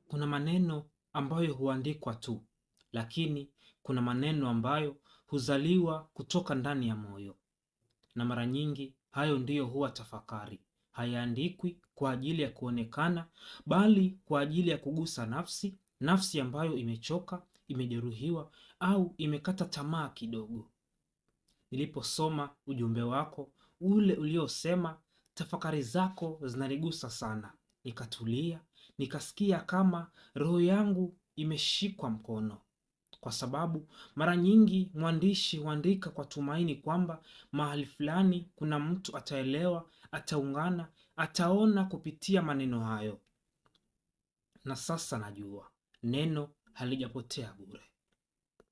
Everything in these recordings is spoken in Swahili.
Kuna maneno ambayo huandikwa tu, lakini kuna maneno ambayo huzaliwa kutoka ndani ya moyo, na mara nyingi hayo ndiyo huwa tafakari. Hayaandikwi kwa ajili ya kuonekana, bali kwa ajili ya kugusa nafsi ambayo imechoka, imejeruhiwa au imekata tamaa kidogo. Niliposoma ujumbe wako ule uliosema tafakari zako zinanigusa sana, nikatulia, nikasikia kama roho yangu imeshikwa mkono, kwa sababu mara nyingi mwandishi huandika kwa tumaini kwamba mahali fulani kuna mtu ataelewa, ataungana, ataona kupitia maneno hayo. Na sasa najua neno halijapotea bure.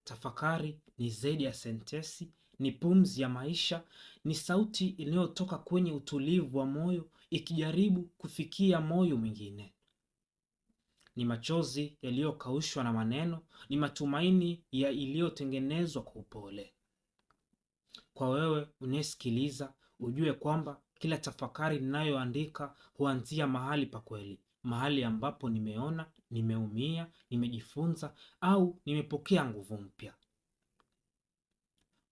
Tafakari ni zaidi ya sentesi, ni pumzi ya maisha, ni sauti inayotoka kwenye utulivu wa moyo ikijaribu kufikia moyo mwingine. Ni machozi yaliyokaushwa na maneno, ni matumaini iliyotengenezwa kwa upole. Kwa wewe unayesikiliza, ujue kwamba kila tafakari ninayoandika huanzia mahali pa kweli, mahali ambapo nimeona, nimeumia, nimejifunza au nimepokea nguvu mpya.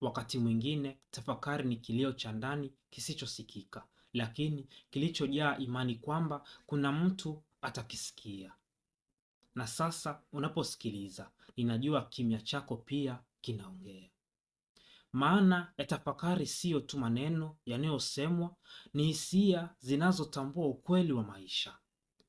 Wakati mwingine tafakari ni kilio cha ndani kisichosikika, lakini kilichojaa imani kwamba kuna mtu atakisikia. Na sasa unaposikiliza, ninajua kimya chako pia kinaongea. Maana ya tafakari siyo tu maneno yanayosemwa, ni hisia zinazotambua ukweli wa maisha.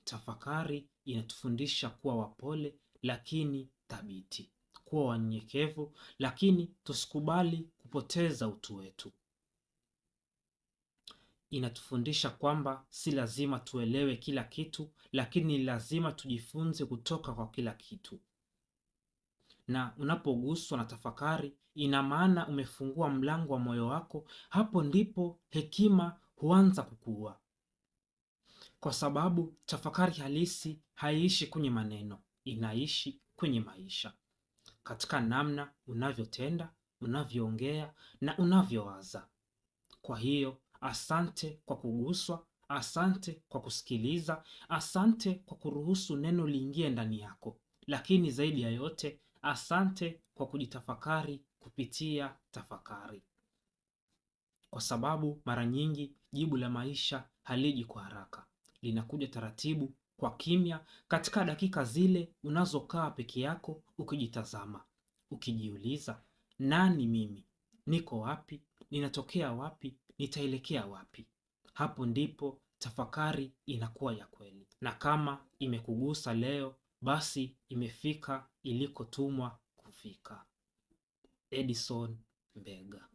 Tafakari inatufundisha kuwa wapole lakini thabiti, kuwa wanyenyekevu lakini tusikubali kupoteza utu wetu. Inatufundisha kwamba si lazima tuelewe kila kitu, lakini lazima tujifunze kutoka kwa kila kitu. Na unapoguswa na tafakari, ina maana umefungua mlango wa moyo wako. Hapo ndipo hekima huanza kukua, kwa sababu tafakari halisi haiishi kwenye maneno, inaishi kwenye maisha, katika namna unavyotenda, unavyoongea na unavyowaza. Kwa hiyo asante kwa kuguswa, asante kwa kusikiliza, asante kwa kuruhusu neno liingie ndani yako, lakini zaidi ya yote asante kwa kujitafakari kupitia tafakari, kwa sababu mara nyingi jibu la maisha haliji kwa haraka, linakuja taratibu, kwa kimya, katika dakika zile unazokaa peke yako ukijitazama, ukijiuliza, nani mimi? Niko wapi? Ninatokea wapi? Nitaelekea wapi? Hapo ndipo tafakari inakuwa ya kweli. Na kama imekugusa leo, basi imefika ilikotumwa kufika. Edison Mbega.